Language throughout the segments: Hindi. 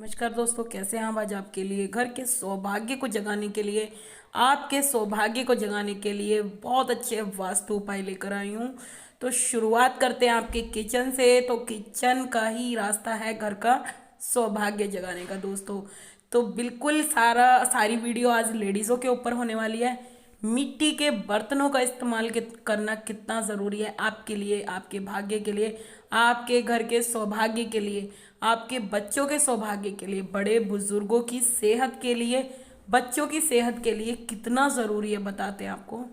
नमस्कार दोस्तों, कैसे हैं आप। आज आपके लिए घर के सौभाग्य को जगाने के लिए, आपके सौभाग्य को जगाने के लिए बहुत अच्छे वास्तु उपाय लेकर आई हूँ। तो शुरुआत करते हैं आपके किचन से। तो किचन का ही रास्ता है घर का सौभाग्य जगाने का दोस्तों। तो बिल्कुल सारी वीडियो आज लेडीज़ों के ऊपर होने वाली है। मिट्टी के बर्तनों का इस्तेमाल करना कितना ज़रूरी है आपके लिए, आपके भाग्य के लिए, आपके घर के सौभाग्य के लिए, आपके बच्चों के सौभाग्य के लिए, बड़े बुजुर्गों की सेहत के लिए, बच्चों की सेहत के लिए कितना ज़रूरी है बताते हैं आपको।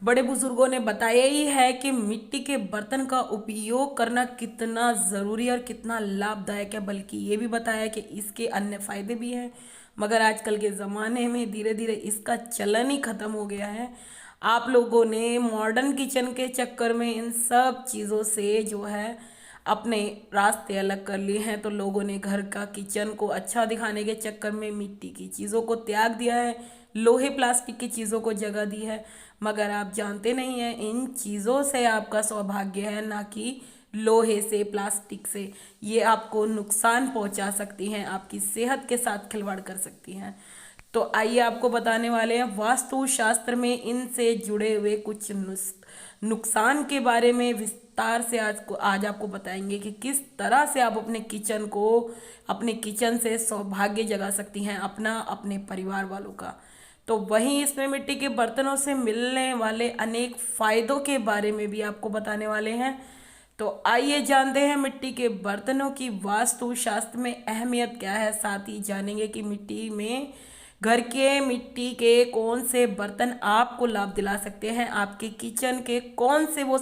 बड़े बुजुर्गों ने बताया ही है कि मिट्टी के बर्तन का उपयोग करना कितना ज़रूरी और कितना लाभदायक है, बल्कि ये भी बताया कि इसके अन्य फायदे भी हैं। मगर आजकल के ज़माने में धीरे धीरे इसका चलन ही ख़त्म हो गया है। आप लोगों ने मॉडर्न किचन के चक्कर में इन सब चीज़ों से जो है अपने रास्ते अलग कर लिए हैं। तो लोगों ने घर का किचन को अच्छा दिखाने के चक्कर में मिट्टी की चीज़ों को त्याग दिया है, लोहे प्लास्टिक की चीज़ों को जगह दी है। मगर आप जानते नहीं हैं इन चीज़ों से आपका सौभाग्य है, ना कि लोहे से, प्लास्टिक से। ये आपको नुकसान पहुंचा सकती हैं, आपकी सेहत के साथ खिलवाड़ कर सकती हैं। तो आइए आपको बताने वाले हैं वास्तु शास्त्र में इनसे जुड़े हुए कुछ नुकसान के बारे में विस्तार से। आज आपको बताएंगे कि किस तरह से आप अपने किचन से सौभाग्य जगा सकती हैं, अपना, अपने परिवार वालों का। तो वहीं इसमें मिट्टी के बर्तनों से मिलने वाले अनेक फायदों के बारे में भी आपको बताने वाले हैं। तो आइए जानते हैं मिट्टी के बर्तनों की वास्तु शास्त्र में अहमियत क्या है। साथ ही जानेंगे कि घर के मिट्टी के कौन से बर्तन आपको लाभ दिला सकते हैं। आपके किचन के कौन से वो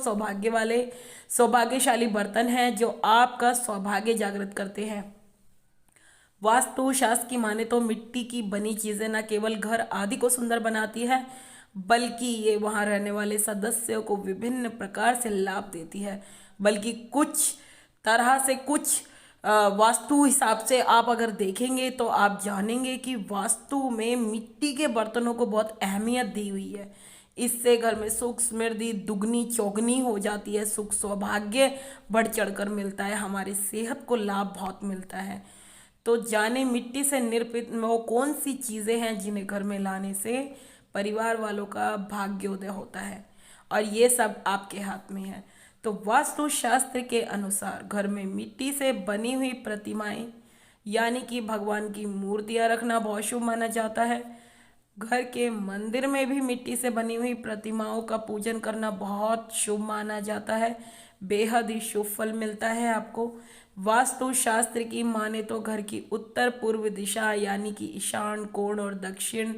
सौभाग्यशाली बर्तन हैं जो आपका सौभाग्य जागृत करते हैं। वास्तु शास्त्र की माने तो मिट्टी की बनी चीजें न केवल घर आदि को सुंदर बनाती है, बल्कि ये वहां रहने वाले सदस्यों को विभिन्न प्रकार से लाभ देती है। बल्कि कुछ वास्तु हिसाब से आप अगर देखेंगे तो आप जानेंगे कि वास्तु में मिट्टी के बर्तनों को बहुत अहमियत दी हुई है। इससे घर में सुख समृद्धि दुगनी चौगनी हो जाती है, सुख सौभाग्य बढ़ चढ़कर मिलता है, हमारी सेहत को लाभ बहुत मिलता है। तो जाने मिट्टी से निर्मित वो कौन सी चीज़ें हैं जिन्हें घर में लाने से परिवार वालों का भाग्योदय होता है, और ये सब आपके हाथ में है। तो वास्तु शास्त्र के अनुसार घर में मिट्टी से बनी हुई प्रतिमाएं यानी कि भगवान की मूर्तियां रखना बहुत शुभ माना जाता है। घर के मंदिर में भी मिट्टी से बनी हुई प्रतिमाओं का पूजन करना बहुत शुभ माना जाता है, बेहद ही शुभ फल मिलता है आपको। वास्तु शास्त्र की माने तो घर की उत्तर पूर्व दिशा यानी कि ईशान कोण और दक्षिण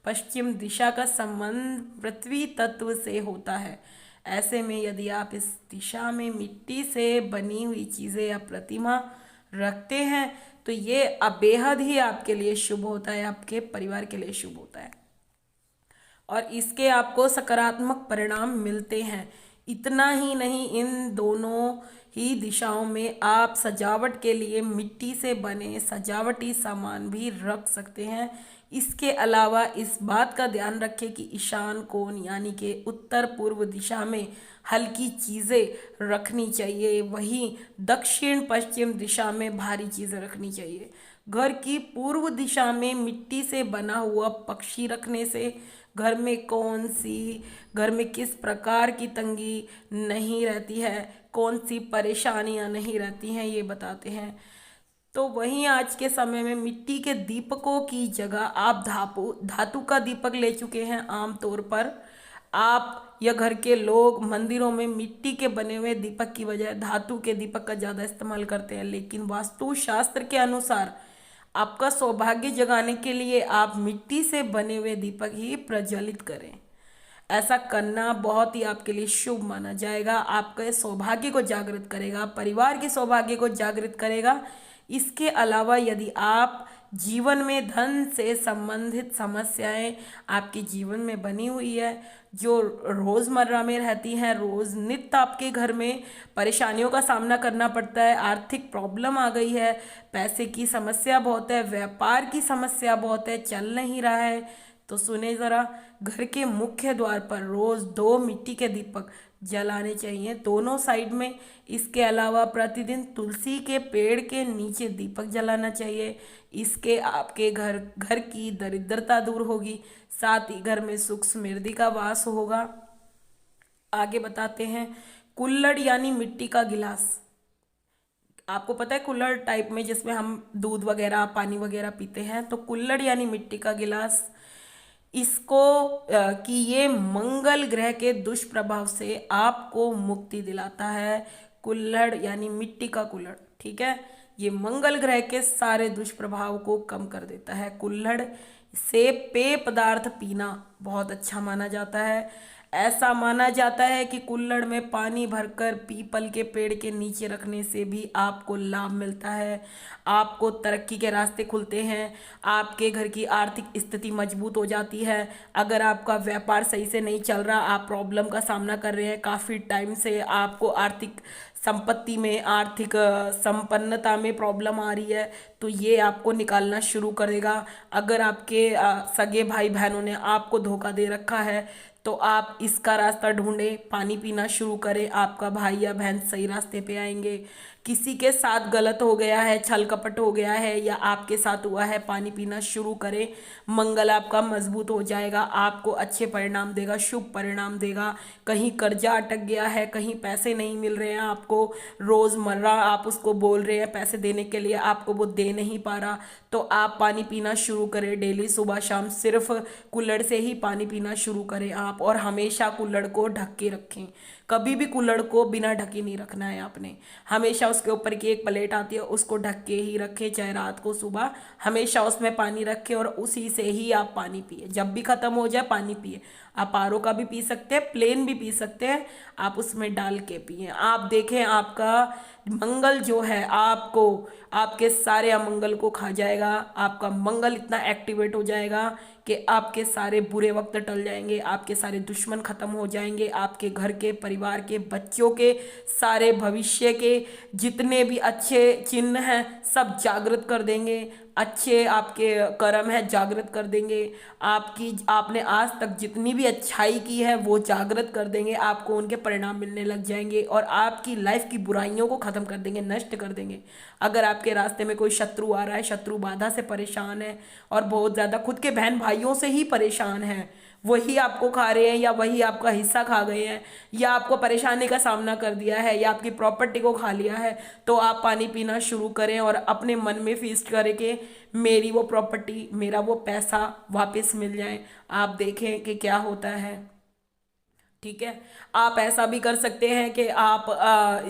पश्चिम दिशा का संबंध पृथ्वी तत्व से होता है। ऐसे में यदि आप इस दिशा में मिट्टी से बनी हुई चीज़ें या प्रतिमा रखते हैं तो ये बेहद ही आपके लिए शुभ होता है, आपके परिवार के लिए शुभ होता है, और इसके आपको सकारात्मक परिणाम मिलते हैं। इतना ही नहीं, इन दोनों ही दिशाओं में आप सजावट के लिए मिट्टी से बने सजावटी सामान भी रख सकते हैं। इसके अलावा इस बात का ध्यान रखें कि ईशान कोण यानी कि उत्तर पूर्व दिशा में हल्की चीज़ें रखनी चाहिए, वहीं दक्षिण पश्चिम दिशा में भारी चीज़ें रखनी चाहिए। घर की पूर्व दिशा में मिट्टी से बना हुआ पक्षी रखने से घर में किस प्रकार की तंगी नहीं रहती है, कौन सी परेशानियां नहीं रहती हैं, ये बताते हैं। तो वहीं आज के समय में मिट्टी के दीपकों की जगह आप धातु का दीपक ले चुके हैं। आमतौर पर आप या घर के लोग मंदिरों में मिट्टी के बने हुए दीपक की बजाय धातु के दीपक का ज़्यादा इस्तेमाल करते हैं। लेकिन वास्तु शास्त्र के अनुसार आपका सौभाग्य जगाने के लिए आप मिट्टी से बने हुए दीपक ही प्रज्वलित करें। ऐसा करना बहुत ही आपके लिए शुभ माना जाएगा, आपके सौभाग्य को जागृत करेगा, परिवार के सौभाग्य को जागृत करेगा। इसके अलावा यदि आप जीवन में धन से संबंधित समस्याएं आपके जीवन में बनी हुई है, जो रोज़मर्रा में रहती हैं, रोज़ नित्य आपके घर में परेशानियों का सामना करना पड़ता है, आर्थिक प्रॉब्लम आ गई है, पैसे की समस्या बहुत है, व्यापार की समस्या बहुत है, चल नहीं रहा है, तो सुने ज़रा, घर के मुख्य द्वार पर रोज़ 2 मिट्टी के दीपक जलाने चाहिए दोनों साइड में। इसके अलावा प्रतिदिन तुलसी के पेड़ के नीचे दीपक जलाना चाहिए। इसके आपके घर घर की दरिद्रता दूर होगी, साथ ही घर में सुख समृद्धि का वास होगा। आगे बताते हैं, कुल्हड़ यानी मिट्टी का गिलास। आपको पता है कुल्हड़ टाइप में जिसमें हम दूध वगैरह पानी वगैरह पीते हैं, तो कुल्हड़ यानी मिट्टी का गिलास। इसको कि ये मंगल ग्रह के दुष्प्रभाव से आपको मुक्ति दिलाता है। कुल्हड़ यानी मिट्टी का कुल्हड़, ठीक है, ये मंगल ग्रह के सारे दुष्प्रभाव को कम कर देता है। कुल्हड़ से पेय पदार्थ पीना बहुत अच्छा माना जाता है। ऐसा माना जाता है कि कुल्हड़ में पानी भरकर पीपल के पेड़ के नीचे रखने से भी आपको लाभ मिलता है। आपको तरक्की के रास्ते खुलते हैं, आपके घर की आर्थिक स्थिति मजबूत हो जाती है। अगर आपका व्यापार सही से नहीं चल रहा, आप प्रॉब्लम का सामना कर रहे हैं काफ़ी टाइम से, आपको आर्थिक संपत्ति में, आर्थिक संपन्नता में प्रॉब्लम आ रही है, तो ये आपको निकालना शुरू करेगा। अगर आपके सगे भाई बहनों ने आपको धोखा दे रखा है, तो आप इसका रास्ता ढूंढें, पानी पीना शुरू करें, आपका भाई या बहन सही रास्ते पे आएंगे। किसी के साथ गलत हो गया है, छल कपट हो गया है, या आपके साथ हुआ है, पानी पीना शुरू करें। मंगल आपका मजबूत हो जाएगा, आपको अच्छे परिणाम देगा, शुभ परिणाम देगा। कहीं कर्जा अटक गया है, कहीं पैसे नहीं मिल रहे हैं आपको, रोज़मर्रा आप उसको बोल रहे हैं पैसे देने के लिए, आपको वो दे नहीं पा रहा, तो आप पानी पीना शुरू करें डेली, सुबह शाम सिर्फ कुल्हड़ से ही पानी पीना शुरू करें आप। और हमेशा कुल्हड़ को ढक के रखें, कभी भी कुल्हड़ को बिना ढके नहीं रखना है आपने। हमेशा उसके ऊपर की एक प्लेट आती है, उसको ढक के ही रखें, चाहे रात को सुबह, हमेशा उसमें पानी रखें और उसी से ही आप पानी पिए। जब भी खत्म हो जाए पानी पिए। आप आरओ का भी पी सकते हैं, प्लेन भी पी सकते हैं, आप उसमें डाल के पिए। आप देखें आपका मंगल जो है आपको आपके सारे अमंगल को खा जाएगा। आपका मंगल इतना एक्टिवेट हो जाएगा कि आपके सारे बुरे वक्त टल जाएंगे, आपके सारे दुश्मन खत्म हो जाएंगे, आपके घर के, परिवार के, बच्चों के, सारे भविष्य के जितने भी अच्छे चिन्ह हैं सब जागृत कर देंगे। अच्छे आपके कर्म है जागृत कर देंगे। आपने आज तक जितनी भी अच्छाई की है वो जागृत कर देंगे, आपको उनके परिणाम मिलने लग जाएंगे और आपकी लाइफ की बुराइयों को खत्म कर देंगे, नष्ट कर देंगे। अगर आपके रास्ते में कोई शत्रु आ रहा है, शत्रु बाधा से परेशान है और बहुत ज़्यादा खुद के बहन भाइयों से ही परेशान है, वही आपको खा रहे हैं या वही आपका हिस्सा खा गए हैं या आपको परेशानी का सामना कर दिया है या आपकी प्रॉपर्टी को खा लिया है, तो आप पानी पीना शुरू करें और अपने मन में फीस्ट करें कि मेरी वो प्रॉपर्टी, मेरा वो पैसा वापस मिल जाए। आप देखें कि क्या होता है। ठीक है, आप ऐसा भी कर सकते हैं कि आप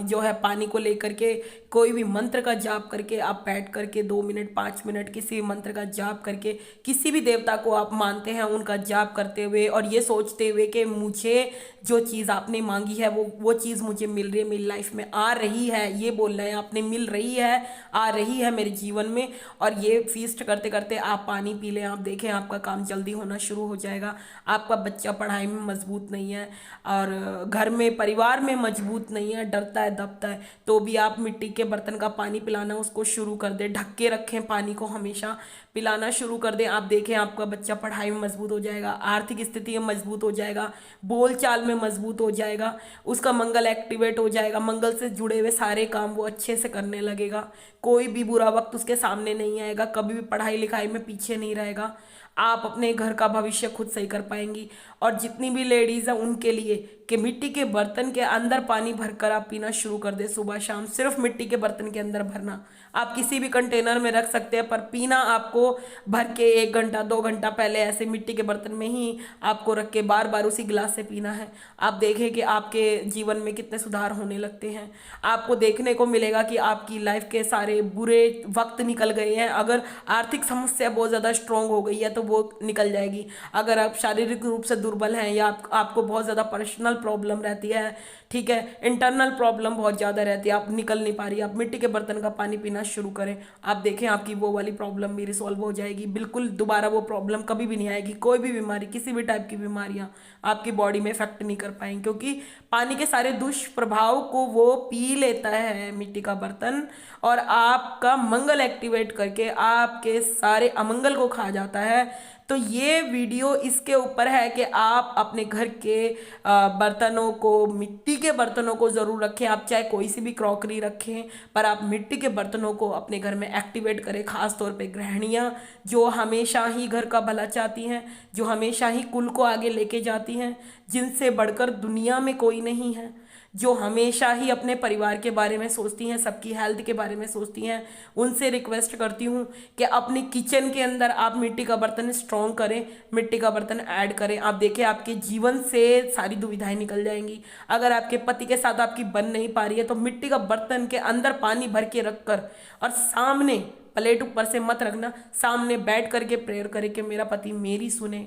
जो है पानी को लेकर के कोई भी मंत्र का जाप करके आप बैठ करके 2 मिनट 5 मिनट किसी भी मंत्र का जाप करके किसी भी देवता को आप मानते हैं उनका जाप करते हुए और ये सोचते हुए कि मुझे जो चीज़ आपने मांगी है वो चीज़ मुझे मिल रही है, मेरी लाइफ में आ रही है, ये बोल रहे हैं आपने, मिल रही है, आ रही है मेरे जीवन में। और ये फीस्ट करते करते आप पानी पी लें, आप देखें आपका काम जल्दी होना शुरू हो जाएगा। आपका बच्चा पढ़ाई में मजबूत नहीं है और घर में परिवार में मजबूत नहीं है, डरता है दबता है, तो भी आप मिट्टी के बर्तन का पानी पिलाना उसको शुरू कर दें, ढक के रखें, पानी को हमेशा पिलाना शुरू कर दें। आप देखें आपका बच्चा पढ़ाई में मजबूत हो जाएगा, आर्थिक स्थिति में मजबूत हो जाएगा, बोलचाल में मजबूत हो जाएगा, उसका मंगल एक्टिवेट हो जाएगा, मंगल से जुड़े हुए सारे काम वो अच्छे से करने लगेगा, कोई भी बुरा वक्त उसके सामने नहीं आएगा, कभी भी पढ़ाई लिखाई में पीछे नहीं रहेगा। आप अपने घर का भविष्य खुद सही कर पाएंगी। और जितनी भी लेडीज़ हैं उनके लिए कि मिट्टी के बर्तन के अंदर पानी भरकर आप पीना शुरू कर दें सुबह शाम, सिर्फ मिट्टी के बर्तन के अंदर भरना। आप किसी भी कंटेनर में रख सकते हैं पर पीना आपको भर के 1 घंटा 2 घंटा पहले ऐसे मिट्टी के बर्तन में ही आपको रख के बार बार उसी गिलास से पीना है। आप देखें कि आपके जीवन में कितने सुधार होने लगते हैं। आपको देखने को मिलेगा कि आपकी लाइफ के सारे बुरे वक्त निकल गए हैं। अगर आर्थिक समस्या बहुत ज़्यादा स्ट्रांग हो गई है तो वो निकल जाएगी। अगर आप शारीरिक रूप से दुर्बल हैं या आपको बहुत ज़्यादा पर्सनल प्रॉब्लम रहती है, ठीक है, इंटरनल प्रॉब्लम बहुत ज़्यादा रहती है, आप निकल नहीं पा रही, आप मिट्टी के बर्तन का पानी पीना शुरू करें, आप देखें आपकी वो वाली प्रॉब्लम भी रिसॉल्व हो जाएगी। बिल्कुल दोबारा वो प्रॉब्लम कभी भी नहीं आएगी। कोई भी बीमारी, किसी भी टाइप की बीमारियां आपकी बॉडी में इफेक्ट नहीं कर पाएंगी, क्योंकि पानी के सारे दुष्प्रभाव को वो पी लेता है मिट्टी का बर्तन और आपका मंगल एक्टिवेट करके आपके सारे अमंगल को खा जाता है। तो ये वीडियो इसके ऊपर है कि आप अपने घर के बर्तनों को, मिट्टी के बर्तनों को ज़रूर रखें। आप चाहे कोई सी भी क्रॉकरी रखें, पर आप मिट्टी के बर्तनों को अपने घर में एक्टिवेट करें। खास तौर पे गृहिणियाँ जो हमेशा ही घर का भला चाहती हैं, जो हमेशा ही कुल को आगे लेके जाती हैं, जिनसे बढ़कर दुनिया में कोई नहीं है, जो हमेशा ही अपने परिवार के बारे में सोचती हैं, सबकी हेल्थ के बारे में सोचती हैं, उनसे रिक्वेस्ट करती हूँ कि अपनी किचन के अंदर आप मिट्टी का बर्तन स्ट्रॉन्ग करें, मिट्टी का बर्तन ऐड करें। आप देखिए आपके जीवन से सारी दुविधाएं निकल जाएंगी। अगर आपके पति के साथ आपकी बन नहीं पा रही है तो मिट्टी का बर्तन के अंदर पानी भर के रख कर और सामने, प्लेट ऊपर से मत रखना, सामने बैठ करके प्रेयर करे कि मेरा पति मेरी सुने,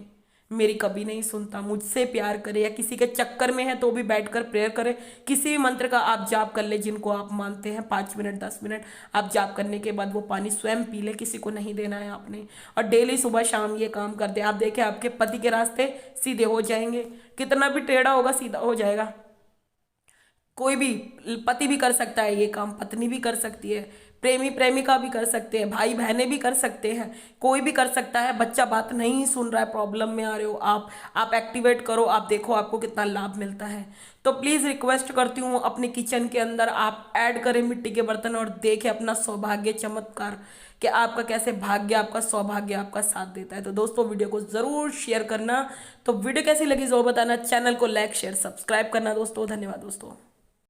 मेरी कभी नहीं सुनता, मुझसे प्यार करे, या किसी के चक्कर में है तो भी बैठकर प्रेयर करे। किसी भी मंत्र का आप जाप कर ले जिनको आप मानते हैं, 5 मिनट 10 मिनट आप जाप करने के बाद वो पानी स्वयं पी ले, किसी को नहीं देना है आपने। और डेली सुबह शाम ये काम कर दे, आप देखें आपके पति के रास्ते सीधे हो जाएंगे। कितना भी टेढ़ा होगा सीधा हो जाएगा। कोई भी पति भी कर सकता है ये काम, पत्नी भी कर सकती है, प्रेमी प्रेमिका भी कर सकते हैं, भाई बहनें भी कर सकते हैं, कोई भी कर सकता है। बच्चा बात नहीं सुन रहा है, प्रॉब्लम में आ रहे हो आप एक्टिवेट करो, आप देखो आपको कितना लाभ मिलता है। तो प्लीज़ रिक्वेस्ट करती हूँ अपने किचन के अंदर आप ऐड करें मिट्टी के बर्तन और देखें अपना सौभाग्य चमत्कार कि आपका कैसे भाग्य, आपका सौभाग्य आपका साथ देता है। तो दोस्तों वीडियो को ज़रूर शेयर करना। तो वीडियो कैसी लगी ज़रूर बताना, चैनल को लाइक शेयर सब्सक्राइब करना दोस्तों। धन्यवाद दोस्तों।